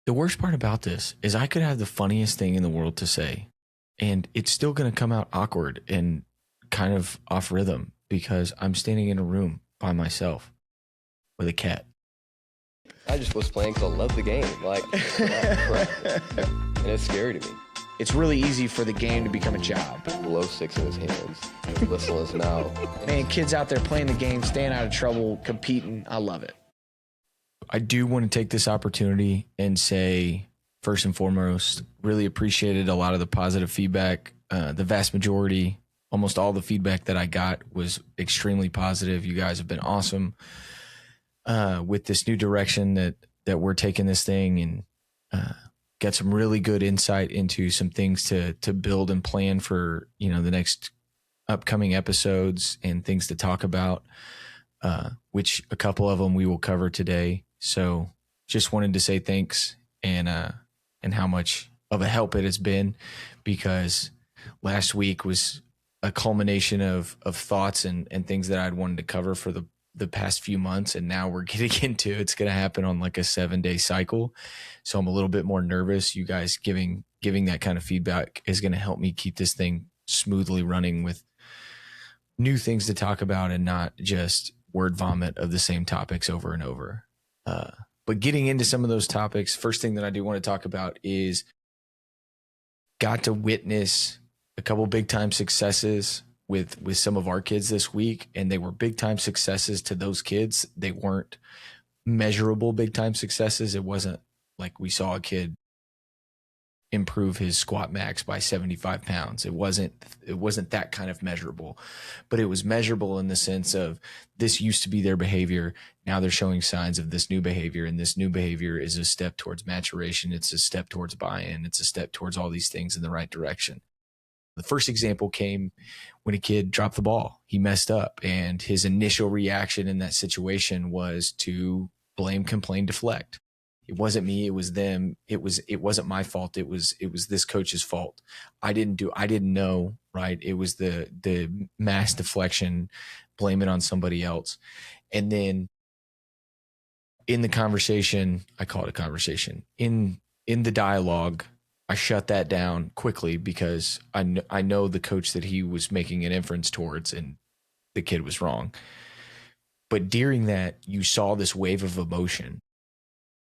The worst part about this is I could have the funniest thing in the world to say, and it's still going to come out awkward and kind of off rhythm because I'm standing in a room by myself with a cat. I just was playing because I love the game. Like, and it's scary to me. It's really easy for the game to become a job. Low six in his hands, listless now. Man, kids out there playing the game, staying out of trouble, competing. I love it. I do want to take this opportunity and say, first and foremost, really appreciated a lot of the positive feedback. The vast majority, almost all the feedback that I got was extremely positive. You guys have been awesome with this new direction that we're taking this thing, and get some really good insight into some things to build and plan for, the next upcoming episodes and things to talk about, which a couple of them we will cover today. So just wanted to say thanks and how much of a help it has been, because last week was a culmination of thoughts and things that I'd wanted to cover for the past few months. And now we're getting into, it's going to happen on like a 7-day cycle. So I'm a little bit more nervous. You guys giving that kind of feedback is going to help me keep this thing smoothly running with new things to talk about and not just word vomit of the same topics over and over. But getting into some of those topics, first thing that I do want to talk about is got to witness a couple big time successes with some of our kids this week, and they were big time successes to those kids. They weren't measurable big time successes. It wasn't like we saw a kid improve his squat max by 75 pounds. It wasn't that kind of measurable, but it was measurable in the sense of this used to be their behavior. Now they're showing signs of this new behavior, and this new behavior is a step towards maturation. It's a step towards buy-in. It's a step towards all these things in the right direction. The first example came when a kid dropped the ball. He messed up, and his initial reaction in that situation was to blame, complain, deflect. It wasn't me. It was them. It wasn't my fault. It was this coach's fault. I didn't know, right? It was the mass deflection, blame it on somebody else. And then in the conversation, I call it a conversation, in the dialogue, I shut that down quickly because I know the coach that he was making an inference towards, and the kid was wrong. But during that, you saw this wave of emotion,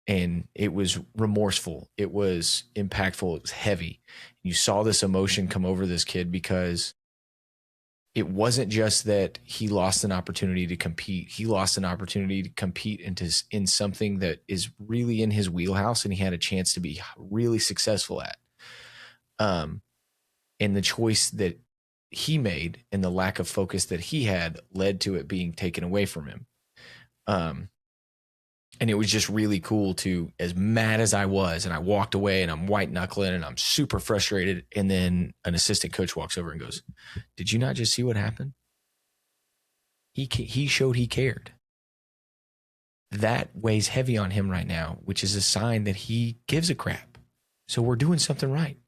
and it was remorseful. It was impactful. It was heavy. You saw this emotion come over this kid because it wasn't just that he lost an opportunity to compete. He lost an opportunity to compete in something that is really in his wheelhouse, and he had a chance to be really successful at. And the choice that he made and the lack of focus that he had led to it being taken away from him. And it was just really cool to, as mad as I was, and I walked away and I'm white knuckling and I'm super frustrated. And then an assistant coach walks over and goes, "Did you not just see what happened? He showed he cared." That weighs heavy on him right now, which is a sign that he gives a crap. So we're doing something right,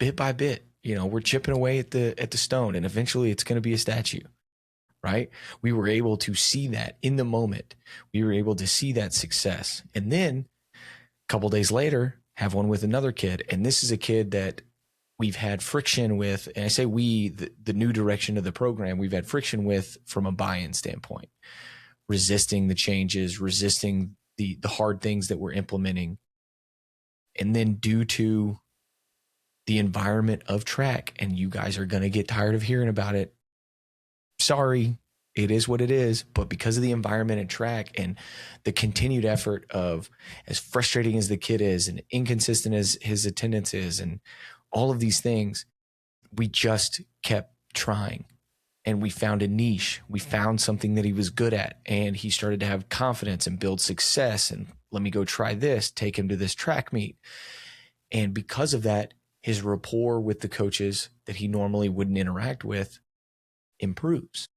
bit by bit. We're chipping away at the stone, and eventually it's going to be a statue. Right? We were able to see that in the moment. We were able to see that success. And then a couple days later, have one with another kid. And this is a kid that we've had friction with. And I say we, the new direction of the program, we've had friction with from a buy-in standpoint, resisting the changes, resisting the hard things that we're implementing. And then due to the environment of track, and you guys are going to get tired of hearing about it, sorry, it is what it is. But because of the environment and track and the continued effort of, as frustrating as the kid is and inconsistent as his attendance is and all of these things, we just kept trying, and we found a niche. We found something that he was good at, and he started to have confidence and build success, and let me go try this, take him to this track meet. And because of that, his rapport with the coaches that he normally wouldn't interact with improves.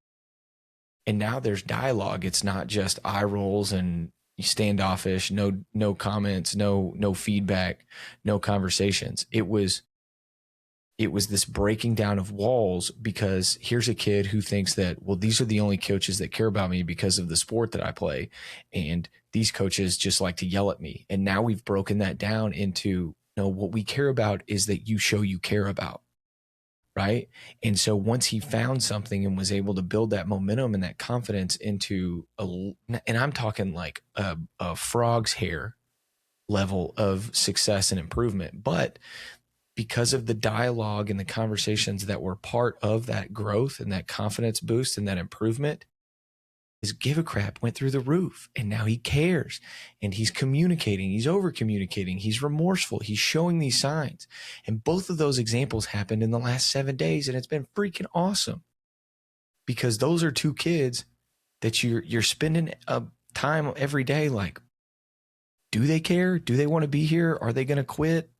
And now there's dialogue. It's not just eye rolls and standoffish, no comments, no feedback, no conversations. It was it was this breaking down of walls, because here's a kid who thinks that, well, these are the only coaches that care about me because of the sport that I play. And these coaches just like to yell at me. And now we've broken that down into, no, what we care about is that you show you care about. Right. And so once he found something and was able to build that momentum and that confidence into and I'm talking like a frog's hair level of success and improvement, but because of the dialogue and the conversations that were part of that growth and that confidence boost and that improvement, his give a crap went through the roof. And now he cares, and he's communicating, he's over communicating, he's remorseful, he's showing these signs. And both of those examples happened in the last 7 days, and it's been freaking awesome, because those are two kids that you're spending time every day. Like, do they care? Do they want to be here? Are they going to quit?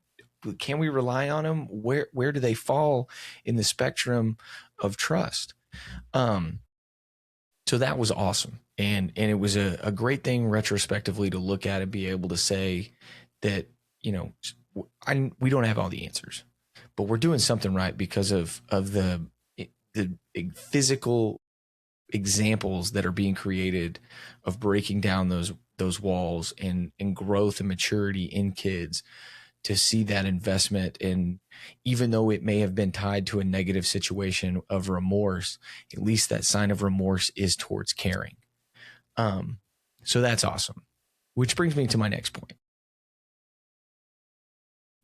Can we rely on them? Where do they fall in the spectrum of trust? So that was awesome. And it was a great thing retrospectively to look at and be able to say that, you know, we don't have all the answers, but we're doing something right because of the physical examples that are being created of breaking down those walls and growth and maturity in kids, to see that investment. And even though it may have been tied to a negative situation of remorse, at least that sign of remorse is towards caring. So that's awesome. Which brings me to my next point.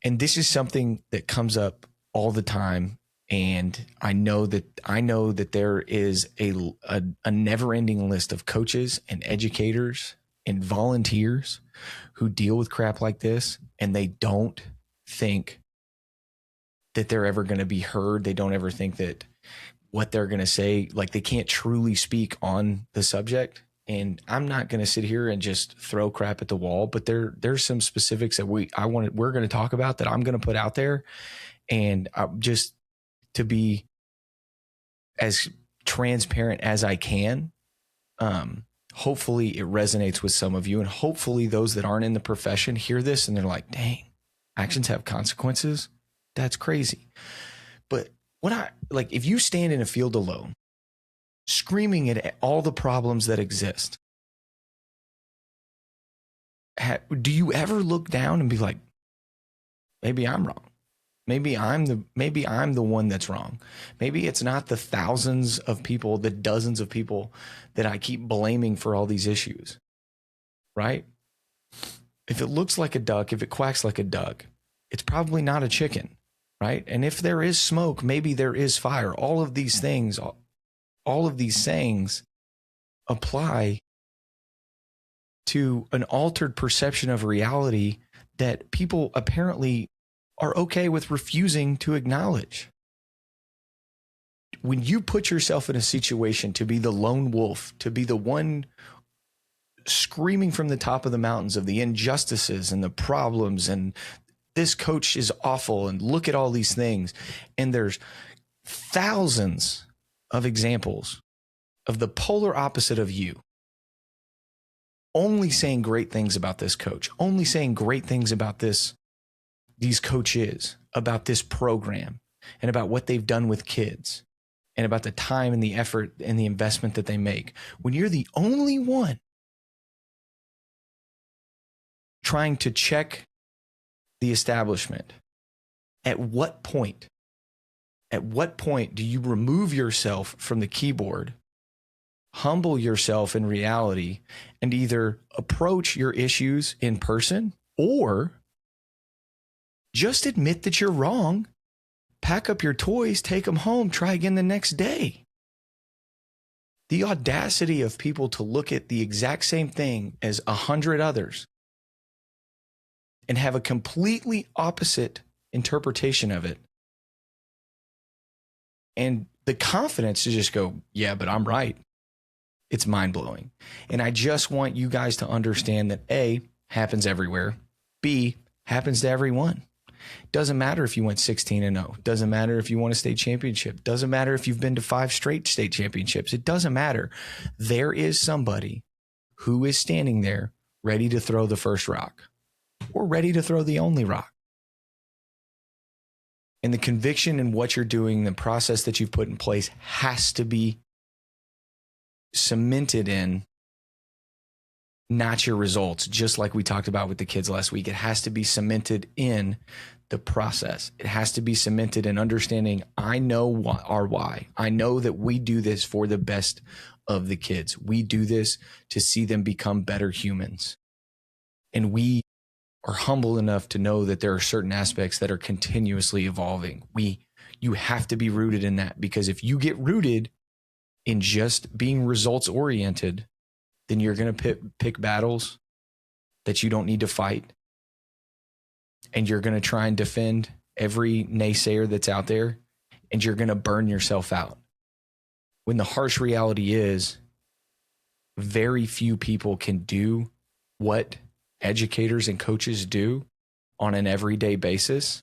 And this is something that comes up all the time. And I know that there is a never-ending list of coaches and educators and volunteers who deal with crap like this, and they don't think that they're ever going to be heard. They don't ever think that what they're going to say, like, they can't truly speak on the subject. And I'm not going to sit here and just throw crap at the wall, but there's some specifics that we're going to talk about that I'm going to put out there. And just to be as transparent as I can, hopefully it resonates with some of you, and hopefully those that aren't in the profession hear this and they're like, dang, actions have consequences. That's crazy. But if you stand in a field alone, screaming at all the problems that exist, do you ever look down and be like, maybe I'm wrong? Maybe I'm the one that's wrong. Maybe it's not the thousands of people, the dozens of people that I keep blaming for all these issues, right? If it looks like a duck, if it quacks like a duck, it's probably not a chicken, right? And if there is smoke, maybe there is fire. All of these things, all of these sayings apply to an altered perception of reality that people apparently are okay with refusing to acknowledge. When you put yourself in a situation to be the lone wolf, to be the one screaming from the top of the mountains of the injustices and the problems, and this coach is awful, and look at all these things, and there's thousands of examples of the polar opposite of you only saying great things about this coach, only saying great things about these coaches, about this program, and about what they've done with kids, and about the time and the effort and the investment that they make. When you're the only one trying to check the establishment, at what point do you remove yourself from the keyboard, humble yourself in reality, and either approach your issues in person, or just admit that you're wrong, pack up your toys, take them home, try again the next day? The audacity of people to look at the exact same thing as 100 others and have a completely opposite interpretation of it, and the confidence to just go, yeah, but I'm right. It's mind-blowing. And I just want you guys to understand that A, happens everywhere. B, happens to everyone. Doesn't matter if you went 16-0. Doesn't matter if you won a state championship. Doesn't matter if you've been to 5 straight state championships. It doesn't matter. There is somebody who is standing there ready to throw the first rock, or ready to throw the only rock. And the conviction in what you're doing, the process that you've put in place has to be cemented in not your results, just like we talked about with the kids last week. It has to be cemented in the process. It has to be cemented in understanding, I know our why. I know that we do this for the best of the kids. We do this to see them become better humans. And we are humble enough to know that there are certain aspects that are continuously evolving. You have to be rooted in that, because if you get rooted in just being results oriented, then you're going to pick battles that you don't need to fight. And you're going to try and defend every naysayer that's out there, and you're going to burn yourself out. When the harsh reality is, very few people can do what educators and coaches do on an everyday basis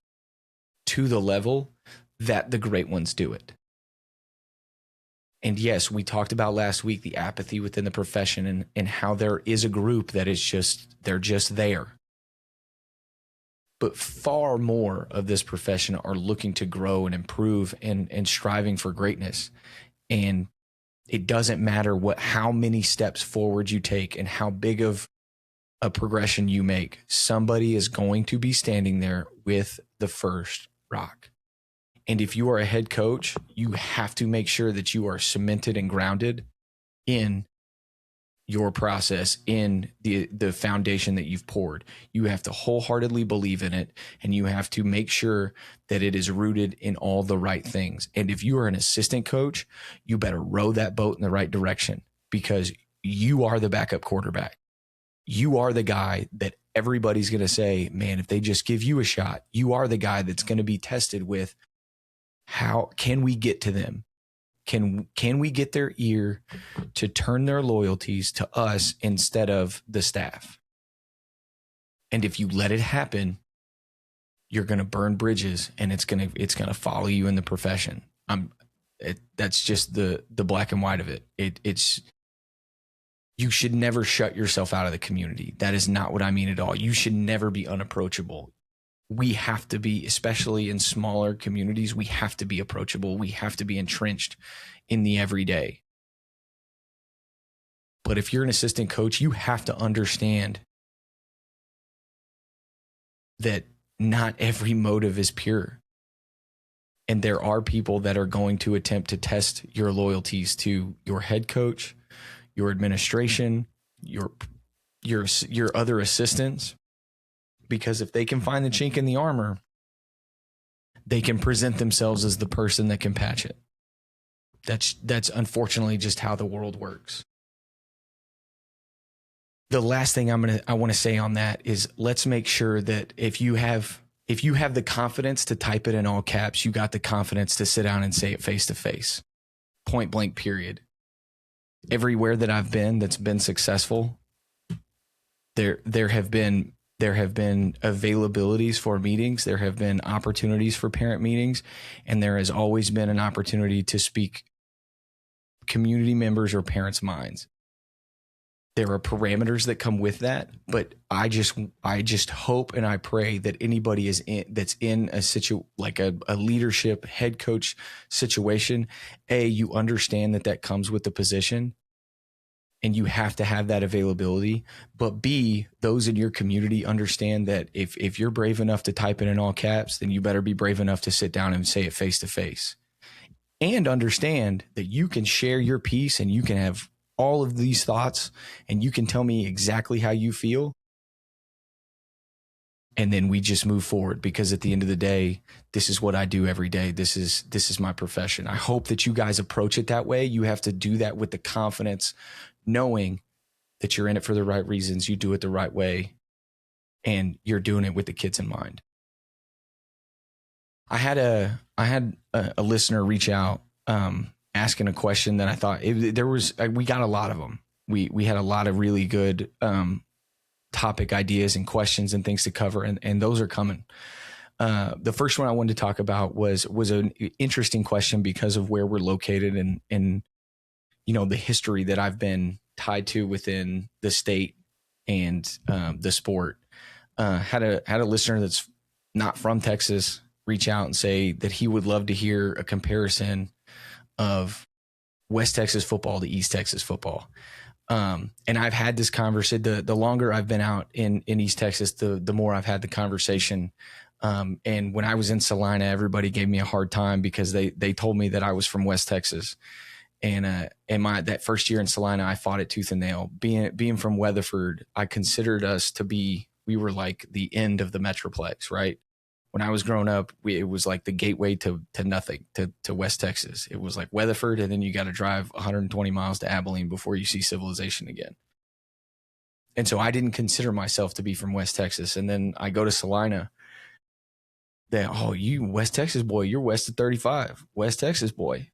to the level that the great ones do it. And yes, we talked about last week the apathy within the profession and how there is a group that is they're just there. But far more of this profession are looking to grow and improve and striving for greatness. And it doesn't matter how many steps forward you take and how big of a progression you make. Somebody is going to be standing there with the first rock. And if you are a head coach, you have to make sure that you are cemented and grounded in your process, in the foundation that you've poured. You have to wholeheartedly believe in it, and you have to make sure that it is rooted in all the right things. And if you are an assistant coach, you better row that boat in the right direction, because you are the backup quarterback. You are the guy that everybody's going to say, man, if they just give you a shot. You are the guy that's going to be tested with, how can we get to them? Can we get their ear to turn their loyalties to us instead of the staff? And if you let it happen, you're going to burn bridges, and it's going to follow you in the profession. That's just the black and white of it. It's you should never shut yourself out of the community. That is not what I mean at all. You should never be unapproachable. We have to be, especially in smaller communities, we have to be approachable. We have to be entrenched in the everyday. But if you're an assistant coach, you have to understand that not every motive is pure. And there are people that are going to attempt to test your loyalties to your head coach, your administration, your other assistants. Because if they can find the chink in the armor, they can present themselves as the person that can patch it. That's unfortunately just how the world works. The last thing I want to say on that is, let's make sure that if you have the confidence to type it in all caps, you got the confidence to sit down and say it face to face. Point blank, period. Everywhere that I've been that's been successful, there have been availabilities for meetings. There have been opportunities for parent meetings, and there has always been an opportunity to speak community members or parents' minds. There are parameters that come with that, but I just hope and I pray that anybody that's in a leadership head coach situation, you understand that comes with the position. And you have to have that availability. But B, those in your community understand that if you're brave enough to type it in all caps, then you better be brave enough to sit down and say it face to face. And understand that you can share your piece and you can have all of these thoughts and you can tell me exactly how you feel. And then we just move forward, because at the end of the day, this is what I do every day. This is my profession. I hope that you guys approach it that way. You have to do that with the confidence, knowing that you're in it for the right reasons, you do it the right way, and you're doing it with the kids in mind. I had a listener reach out asking a question that I thought we got a lot of them. We had a lot of really good topic ideas and questions and things to cover, and those are coming. The first one I wanted to talk about was an interesting question because of where we're located and the history that I've been tied to within the state and the sport. Had a listener that's not from Texas, reach out and say that he would love to hear a comparison of West Texas football to East Texas football. And I've had this conversation. The longer I've been out in East Texas, the more I've had the conversation. And when I was in Salina, everybody gave me a hard time because they told me that I was from West Texas. And that first year in Salina, I fought it tooth and nail. Being from Weatherford, I considered us to be, we were like the end of the Metroplex, right? When I was growing up, it was like the gateway to nothing, to West Texas. It was like Weatherford, and then you got to drive 120 miles to Abilene before you see civilization again. And so I didn't consider myself to be from West Texas. And then I go to Salina. You West Texas boy, you're west of 35, West Texas boy.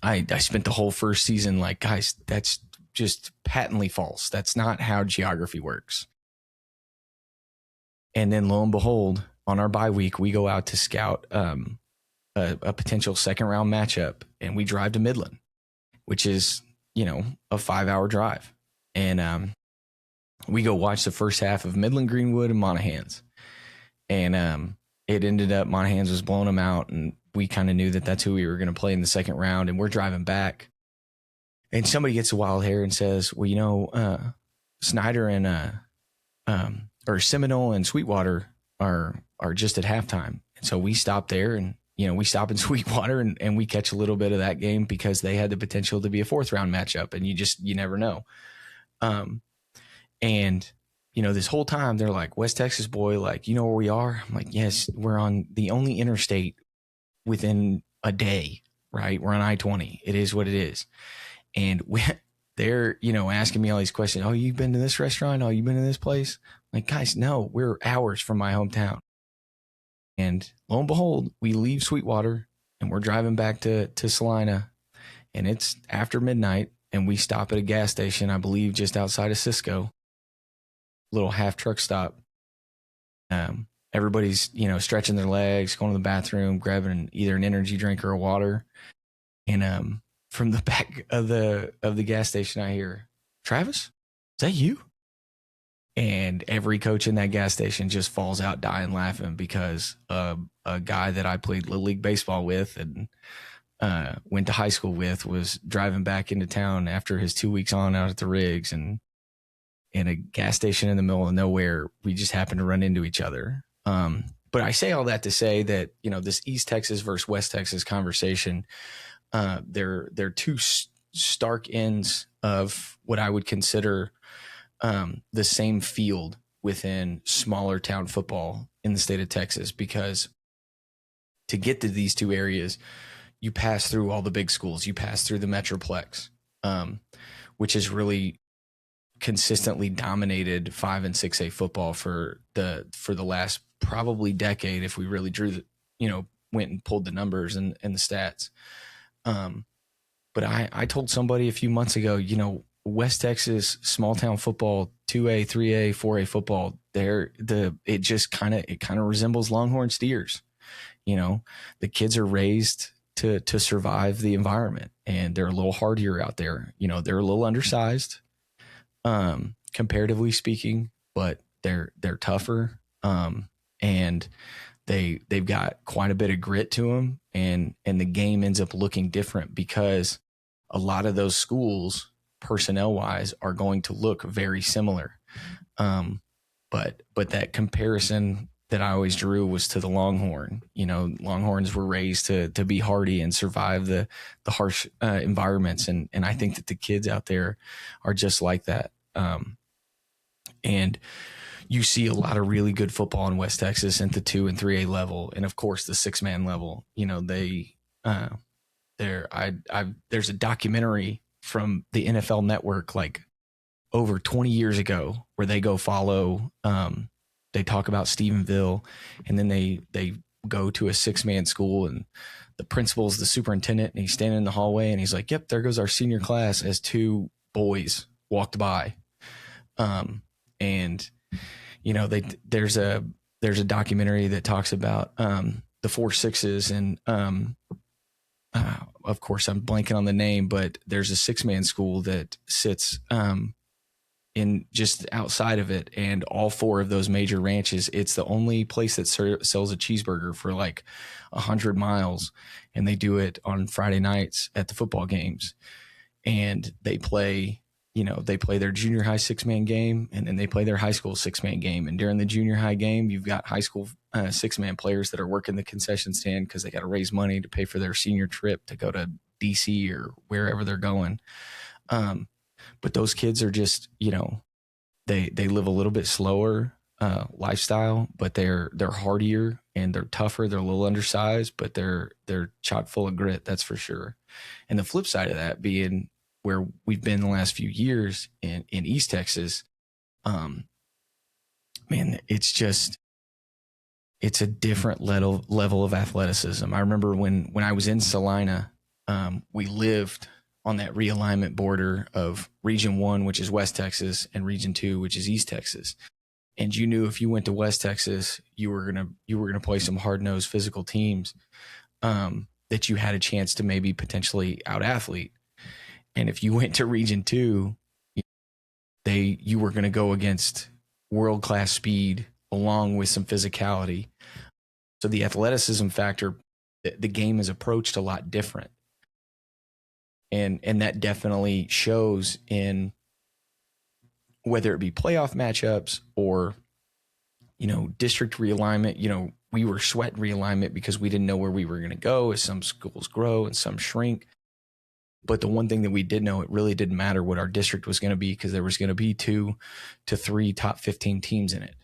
I spent the whole first season like, guys, that's just patently false. That's not how geography works. And then lo and behold, on our bye week, we go out to scout a potential second round matchup, and we drive to Midland, which is, a 5-hour drive. And we go watch the first half of Midland Greenwood and Monahans. And it ended up Monahans was blowing them out, and we kind of knew that that's who we were going to play in the second round. And we're driving back, and somebody gets a wild hair and says, well, Snyder and or Seminole and Sweetwater are just at halftime. And so we stop there, and, we stop in Sweetwater and we catch a little bit of that game because they had the potential to be a 4th round matchup, and you never know. And, this whole time they're like, West Texas boy, like, you know where we are? I'm like, yes, we're on the only interstate within a day, right? We're on I-20. It is what it is. And they're, asking me all these questions. Oh, you've been to this restaurant? Oh, you've been to this place? Like, guys, no, we're hours from my hometown. And lo and behold, we leave Sweetwater and we're driving back to Salina, and it's after midnight, and we stop at a gas station, I believe just outside of Cisco, little half truck stop. Everybody's, stretching their legs, going to the bathroom, grabbing either an energy drink or a water. And from the back of the gas station, I hear, Travis, is that you? And every coach in that gas station just falls out dying laughing because a guy that I played Little League baseball with and went to high school with was driving back into town after his 2 weeks on out at the rigs, and in a gas station in the middle of nowhere, we just happened to run into each other. But I say all that to say that, this East Texas versus West Texas conversation, they're two stark ends of what I would consider the same field within smaller town football in the state of Texas, because to get to these two areas, you pass through all the big schools, you pass through the Metroplex, which has really consistently dominated 5 and 6A football for the last probably decade, if we really went and pulled the numbers and the stats. But I told somebody a few months ago, West Texas small town football, 2A, 3A, 4A football, it kind of resembles Longhorn Steers. The kids are raised to survive the environment, and they're a little hardier out there. They're a little undersized, comparatively speaking, but they're tougher. And they've got quite a bit of grit to them, and the game ends up looking different because a lot of those schools, personnel wise, are going to look very similar. But that comparison that I always drew was to the Longhorn. Longhorns were raised to be hardy and survive the harsh environments. And I think that the kids out there are just like that. And you see a lot of really good football in West Texas at the 2 and 3A level. And of course the 6-man level, there's a documentary from the NFL Network, like over 20 years ago, where they go follow, they talk about Stephenville, and then they go to a 6-man school, and the principal's the superintendent, and he's standing in the hallway, and he's like, yep, there goes our senior class, as 2 boys walked by. There's a documentary that talks about the 4-6s, and of course I'm blanking on the name, but there's a 6-man school that sits in just outside of it, and all 4 of those major ranches, it's the only place that sells a cheeseburger for like 100 miles, and they do it on Friday nights at the football games. And they play their junior high 6-man game, and then they play their high school 6-man game. And during the junior high game, you've got high school 6-man players that are working the concession stand because they got to raise money to pay for their senior trip to go to DC or wherever they're going. But those kids are just, they live a little bit slower lifestyle, but they're hardier and they're tougher. They're a little undersized, but they're chock full of grit. That's for sure. And the flip side of that being where we've been the last few years in East Texas, man, it's a different level of athleticism. I remember when I was in Salina, we lived on that realignment border of Region 1, which is West Texas, and Region 2, which is East Texas. And you knew if you went to West Texas, you were gonna play some hard-nosed physical teams that you had a chance to maybe potentially out-athlete. And if you went to Region 2, you were going to go against world-class speed along with some physicality. So the athleticism factor, the game is approached a lot different. And that definitely shows in whether it be playoff matchups or, district realignment. We were sweating realignment because we didn't know where we were going to go as some schools grow and some shrink. But the one thing that we did know, it really didn't matter what our district was going to be because there was going to be 2 to 3 top 15 teams in it.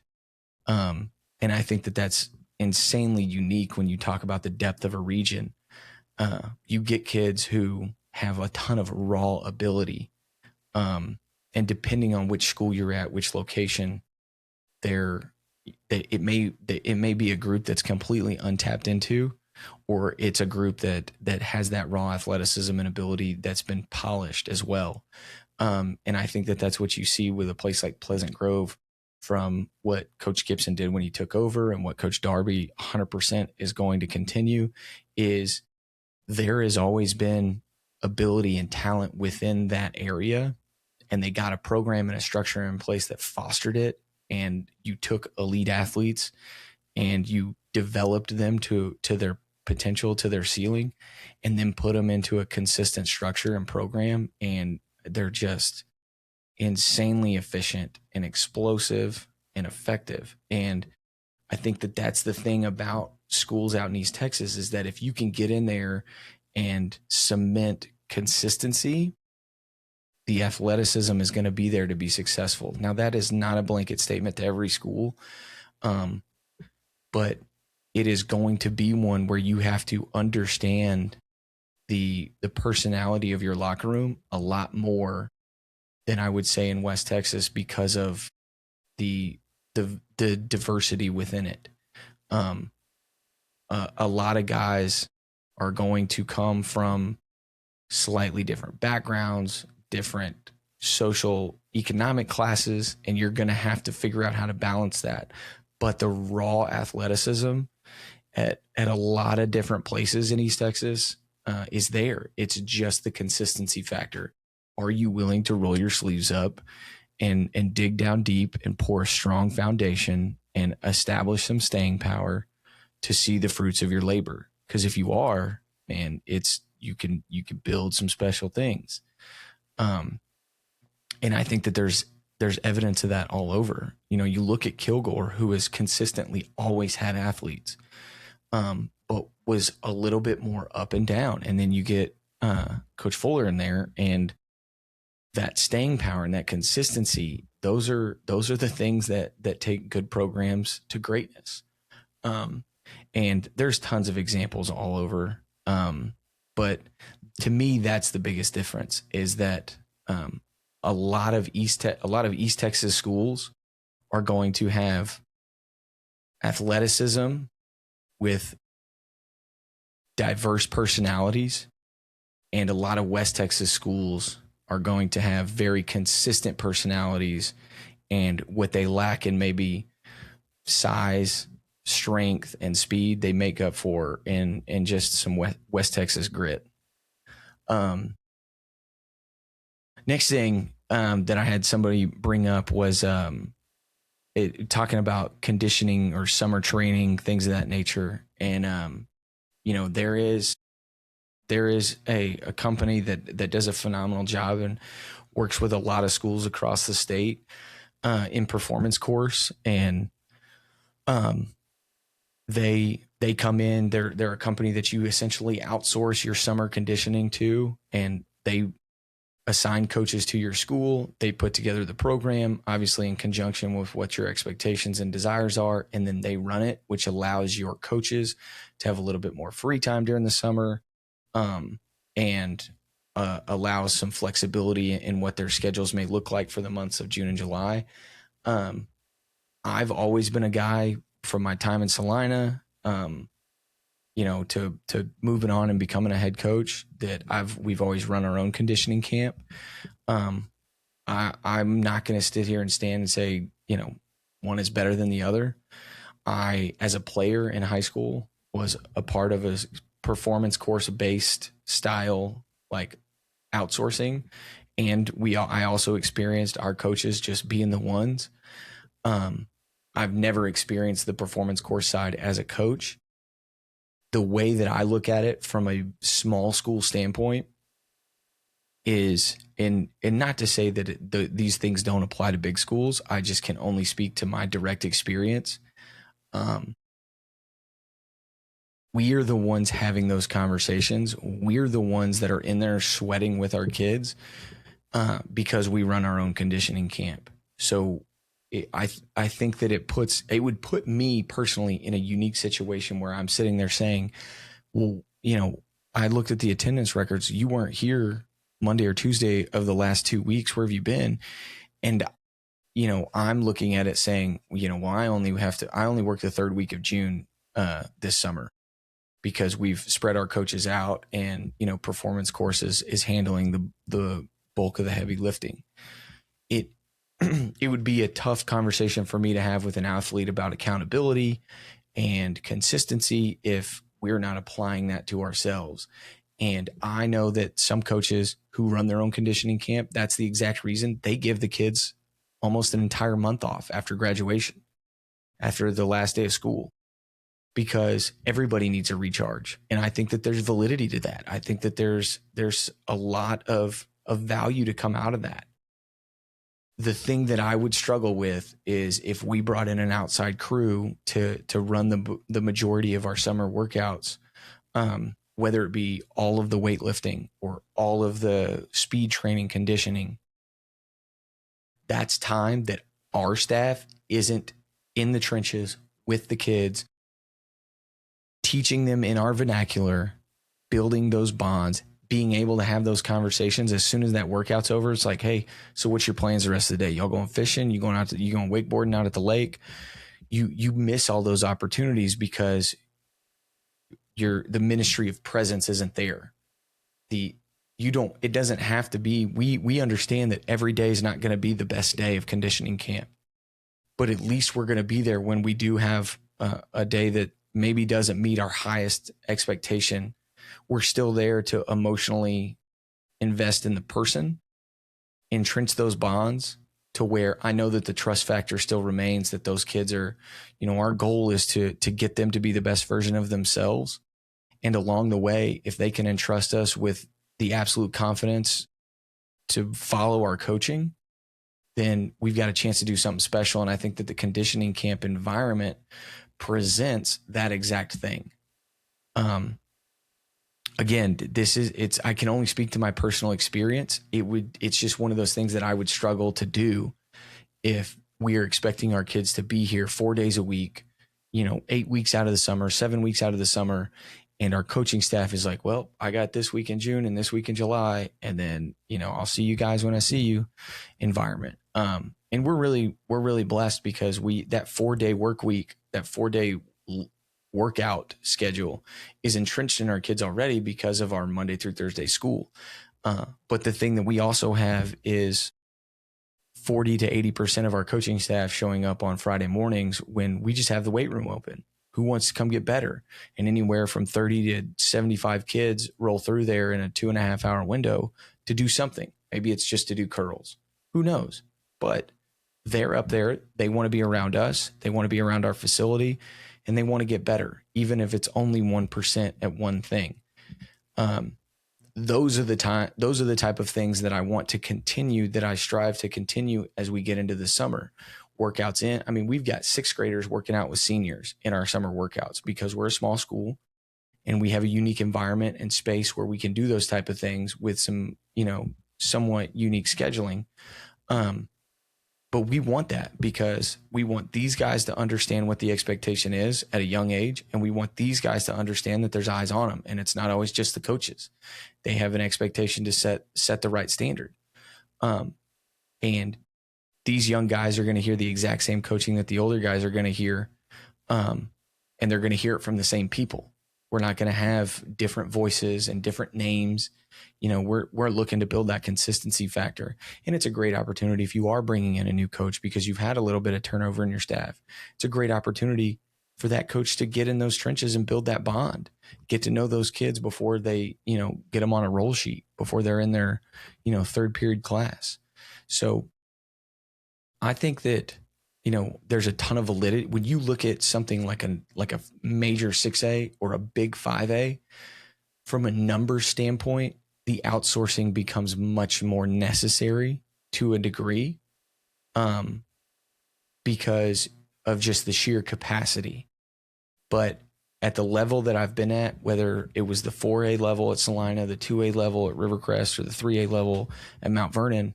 And I think that that's insanely unique when you talk about the depth of a region. You get kids who have a ton of raw ability. And depending on which school you're at, which location, it may be a group that's completely untapped into, or it's a group that has that raw athleticism and ability that's been polished as well. And I think that that's what you see with a place like Pleasant Grove from what Coach Gibson did when he took over and what Coach Darby 100% is going to continue is there has always been ability and talent within that area. And they got a program and a structure in place that fostered it. And you took elite athletes and you developed them to their potential, to their ceiling, and then put them into a consistent structure and program. And they're just insanely efficient and explosive and effective. And I think that that's the thing about schools out in East Texas is that if you can get in there and cement consistency, the athleticism is going to be there to be successful. Now, that is not a blanket statement to every school, but it is going to be one where you have to understand the personality of your locker room a lot more than I would say in West Texas because of the diversity within it. A lot of guys are going to come from slightly different backgrounds, different social economic classes, and you're going to have to figure out how to balance that. But the raw athleticism at a lot of different places in East Texas is there. It's just the consistency factor. Are you willing to roll your sleeves up and dig down deep and pour a strong foundation and establish some staying power to see the fruits of your labor? Because if you are, man, you can build some special things. And I think that there's evidence of that all over. You look at Kilgore, who has consistently always had athletes, but was a little bit more up and down. And then you get Coach Fuller in there, and that staying power and that consistency, those are the things that take good programs to greatness. And there's tons of examples all over. But to me, that's the biggest difference is that a lot of East Texas schools are going to have athleticism with diverse personalities, and a lot of West Texas schools are going to have very consistent personalities, and what they lack in maybe size, strength, and speed, they make up for in just some West Texas grit. Next thing that I had somebody bring up was talking about conditioning or summer training, things of that nature. And there is a company that does a phenomenal job and works with a lot of schools across the state in performance course, and they come in. They're a company that you essentially outsource your summer conditioning to, and they assign coaches to your school. They put together the program, obviously in conjunction with what your expectations and desires are, and then they run it, which allows your coaches to have a little bit more free time during the summer, and allows some flexibility in what their schedules may look like for the months of June and July. I've always been a guy from my time in Salina, to moving on and becoming a head coach, that we've always run our own conditioning camp. I'm not going to sit here and stand and say, one is better than the other. I, as a player in high school, was a part of a performance course based style, like outsourcing. And I also experienced our coaches just being the ones. I've never experienced the performance course side as a coach. The way that I look at it from a small school standpoint is, and not to say that these things don't apply to big schools. I just can only speak to my direct experience. We are the ones having those conversations. We're the ones that are in there sweating with our kids because we run our own conditioning camp. So I think that it would put me personally in a unique situation where I'm sitting there saying, well, I looked at the attendance records. You weren't here Monday or Tuesday of the last 2 weeks. Where have you been? And, I'm looking at it saying, well, I only work the third week of June this summer because we've spread our coaches out, and, performance courses is handling the bulk of the heavy lifting. It would be a tough conversation for me to have with an athlete about accountability and consistency if we're not applying that to ourselves. And I know that some coaches who run their own conditioning camp, that's the exact reason they give the kids almost an entire month off after graduation, after the last day of school, because everybody needs a recharge. And I think that there's validity to that. I think that there's a lot of value to come out of that. The thing that I would struggle with is if we brought in an outside crew to run the majority of our summer workouts, whether it be all of the weightlifting or all of the speed training conditioning. That's time that our staff isn't in the trenches with the kids, teaching them in our vernacular, building those bonds, being able to have those conversations. As soon as that workout's over, it's like, hey, so what's your plans the rest of the day? Y'all going fishing? You going wakeboarding out at the lake? You miss all those opportunities because the ministry of presence isn't there. It doesn't have to be. We understand that every day is not going to be the best day of conditioning camp, but at least we're going to be there when we do have a day that maybe doesn't meet our highest expectation. We're still there to emotionally invest in the person, entrench those bonds to where I know that the trust factor still remains, that those kids are, our goal is to get them to be the best version of themselves. And along the way, if they can entrust us with the absolute confidence to follow our coaching, then we've got a chance to do something special. And I think that the conditioning camp environment presents that exact thing. Again, I can only speak to my personal experience. It's just one of those things that I would struggle to do if we are expecting our kids to be here 4 days a week, 8 weeks out of the summer, 7 weeks out of the summer. And our coaching staff is like, well, I got this week in June and this week in July. And then, I'll see you guys when I see you environment. And we're really blessed because that 4 day work week, that 4 day workout schedule is entrenched in our kids already because of our Monday through Thursday school. But the thing that we also have is 40 to 80% of our coaching staff showing up on Friday mornings when we just have the weight room open. Who wants to come get better? And anywhere from 30 to 75 kids roll through there in a 2.5 hour window to do something. Maybe it's just to do curls. Who knows? But they're up there. They want to be around us. They want to be around our facility, and they want to get better, even if it's only 1% at one thing. Those are the type of things that I want to continue, that I strive to continue as we get into the summer workouts. We've got 6th graders working out with seniors in our summer workouts because we're a small school and we have a unique environment and space where we can do those type of things with some, somewhat unique scheduling. But we want that because we want these guys to understand what the expectation is at a young age. And we want these guys to understand that there's eyes on them. And it's not always just the coaches. They have an expectation to set the right standard. And these young guys are going to hear the exact same coaching that the older guys are going to hear. And they're going to hear it from the same people. We're not going to have different voices and different names. We're looking to build that consistency factor. And it's a great opportunity if you are bringing in a new coach because you've had a little bit of turnover in your staff. It's a great opportunity for that coach to get in those trenches and build that bond, get to know those kids before they, get them on a roll sheet, before they're in their, 3rd period class. So I think that, there's a ton of validity when you look at something like a major 6A or a big 5A. From a number standpoint, the outsourcing becomes much more necessary to a degree, because of just the sheer capacity. But at the level that I've been at, whether it was the 4A level at Salina, the 2A level at Rivercrest, or the 3A level at Mount Vernon,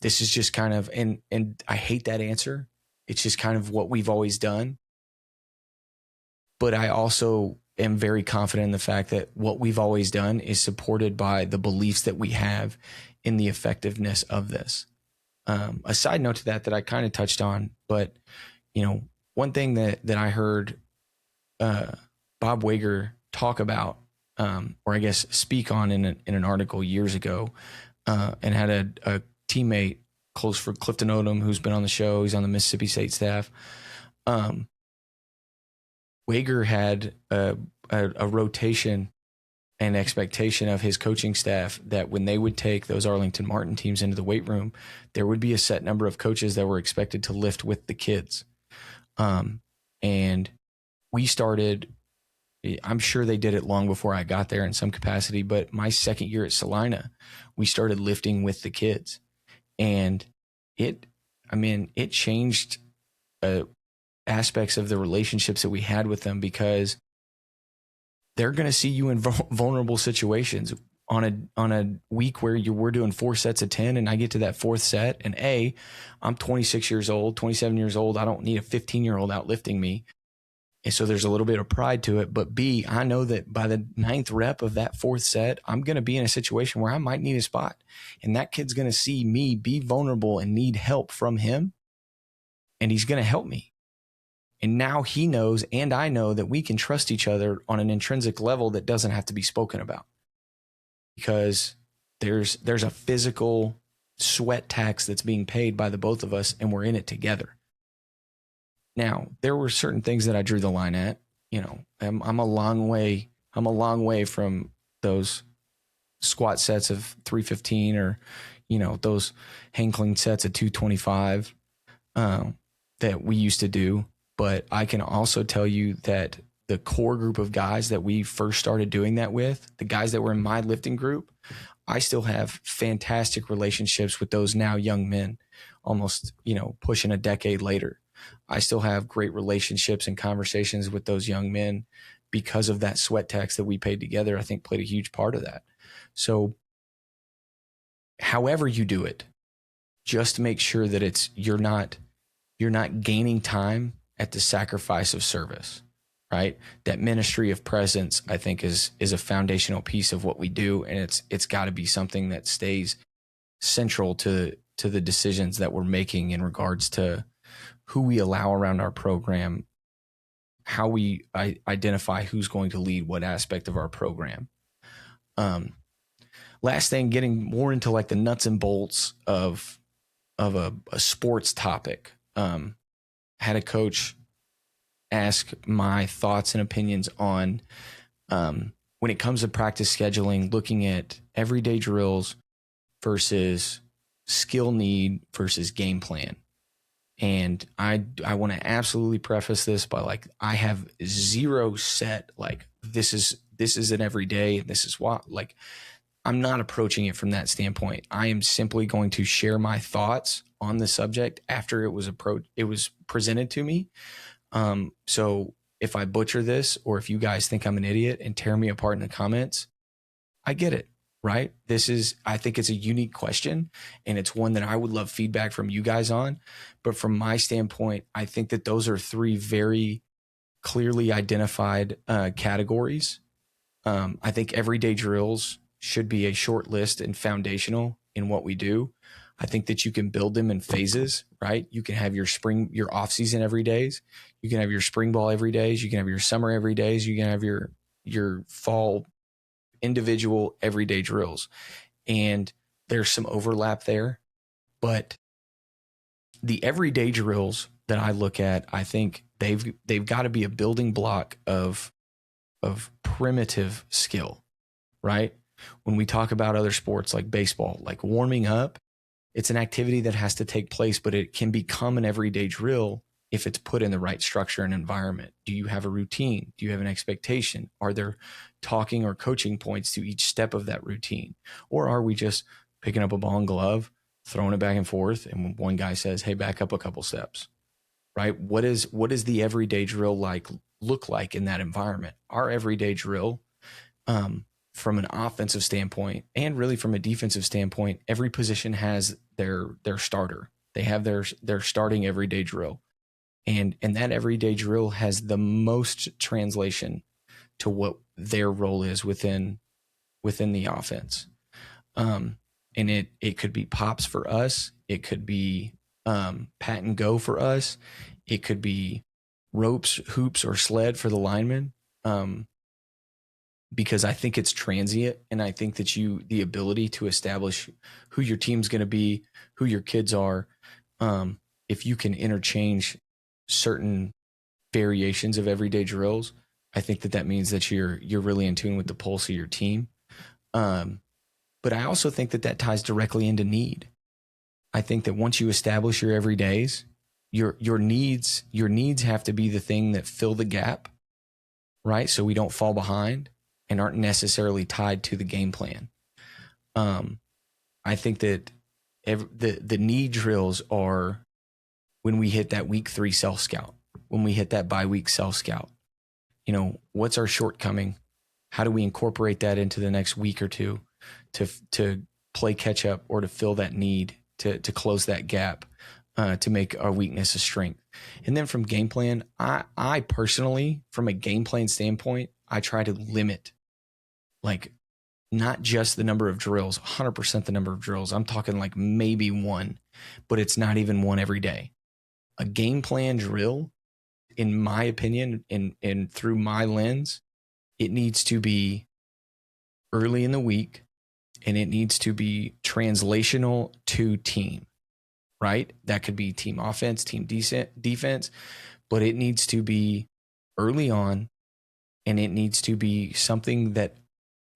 this is just kind of, and I hate that answer. It's just kind of what we've always done. But I also am very confident in the fact that what we've always done is supported by the beliefs that we have in the effectiveness of this. A side note to that I kind of touched on, but one thing that I heard Bob Wager talk about, or I guess speak on in an article years ago, and had a teammate close for Clifton Odom, who's been on the show. He's on the Mississippi State staff. Wager had a rotation and expectation of his coaching staff that when they would take those Arlington Martin teams into the weight room, there would be a set number of coaches that were expected to lift with the kids. And we started, I'm sure they did it long before I got there in some capacity, but my 2nd year at Salina, we started lifting with the kids. And it changed aspects of the relationships that we had with them because they're going to see you in vulnerable situations on a week where we're doing 4 sets of 10 and I get to that 4th set and I'm 26 years old, 27 years old. I don't need a 15-year-old out lifting me. And so there's a little bit of pride to it. But B, I know that by the 9th rep of that 4th set, I'm going to be in a situation where I might need a spot. And that kid's going to see me be vulnerable and need help from him. And he's going to help me. And now he knows, and I know, that we can trust each other on an intrinsic level that doesn't have to be spoken about. Because there's a physical sweat tax that's being paid by the both of us, and we're in it together. Now, there were certain things that I drew the line at. I'm a long way from those squat sets of 315 or, those hang clean sets of 225 that we used to do. But I can also tell you that the core group of guys that we first started doing that with, the guys that were in my lifting group, I still have fantastic relationships with those now young men, almost, pushing a decade later. I still have great relationships and conversations with those young men because of that sweat tax that we paid together. I think played a huge part of that. So however you do it, just make sure that you're not gaining time at the sacrifice of service, right? That ministry of presence, I think, is a foundational piece of what we do. And it's got to be something that stays central to the decisions that we're making in regards to who we allow around our program, how we identify who's going to lead what aspect of our program. Last thing, getting more into like the nuts and bolts of a sports topic. Had a coach ask my thoughts and opinions on when it comes to practice scheduling, looking at everyday drills versus skill need versus game plan. And I want to absolutely preface this by like, I have zero set, like this is an everyday, this is what, like, I'm not approaching it from that standpoint. I am simply going to share my thoughts on the subject after it was presented to me. So if I butcher this, or if you guys think I'm an idiot and tear me apart in the comments, I get it, right? I think it's a unique question, and it's one that I would love feedback from you guys on. But from my standpoint, I think that those are three very clearly identified categories. I think everyday drills should be a short list and foundational in what we do. I think that you can build them in phases, right? You can have your off season every days. You can have your spring ball every days. You can have your summer every days. You can have your fall individual everyday drills. And there's some overlap there, but the everyday drills that I look at, I think they've got to be a building block of primitive skill, right? When we talk about other sports like baseball, like warming up, it's an activity that has to take place, but it can become an everyday drill if it's put in the right structure and environment. Do you have a routine? Do you have an expectation? Are there talking or coaching points to each step of that routine? Or are we just picking up a ball and glove, throwing it back and forth, and one guy says, hey, back up a couple steps, right? What is the everyday drill look like in that environment? Our everyday drill, from an offensive standpoint and really from a defensive standpoint, every position has their starter. They have their starting everyday drill. And that everyday drill has the most translation to what their role is within the offense. And it could be pops for us. It could be pat and go for us. It could be ropes, hoops, or sled for the linemen. Because I think it's transient, and I think that the ability to establish who your team's going to be, who your kids are, if you can interchange certain variations of everyday drills, I think that means that you're really in tune with the pulse of your team. But I also think that ties directly into need. I think that once you establish your everydays, your needs have to be the thing that fill the gap, right? So we don't fall behind and aren't necessarily tied to the game plan. I think that the need drills are when we hit that week 3 self scout, when we hit that bi-week self scout. What's our shortcoming? How do we incorporate that into the next week or two to play catch up, or to fill that need, to close that gap, to make our weakness a strength? And then from game plan, I personally, from a game plan standpoint, I try to limit, like, not just the number of drills, 100% the number of drills. I'm talking like maybe one, but it's not even one every day. A game plan drill, in my opinion, and through my lens, it needs to be early in the week, and it needs to be translational to team, right? That could be team offense, team defense, but it needs to be early on, and it needs to be something that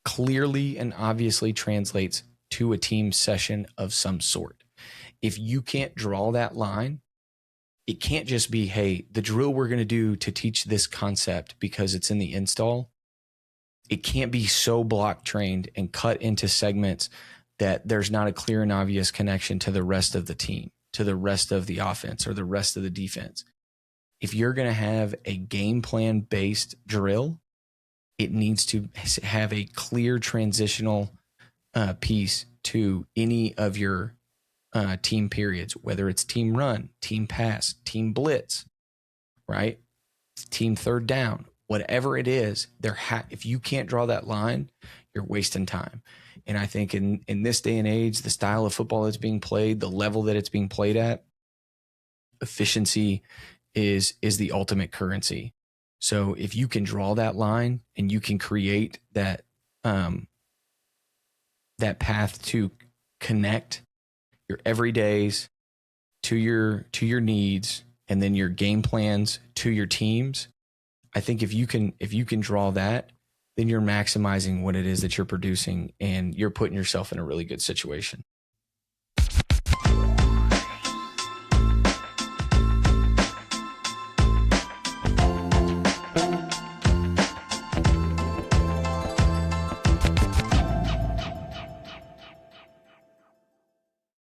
clearly and obviously translates to a team session of some sort. If you can't draw that line, it can't just be, hey, the drill we're going to do to teach this concept because it's in the install. It can't be so block trained and cut into segments that there's not a clear and obvious connection to the rest of the team, to the rest of the offense or the rest of the defense. If you're going to have a game plan based drill, it needs to have a clear transitional piece to any of your team periods, whether it's team run, team pass, team blitz, right? Team third down, whatever it is, if you can't draw that line, you're wasting time. And I think in this day and age, the style of football that's being played, the level that it's being played at, efficiency is the ultimate currency. So if you can draw that line and you can create that path to connect your everydays to your needs, and then your game plans to your teams, I think if you can draw that, then you're maximizing what it is that you're producing, and you're putting yourself in a really good situation.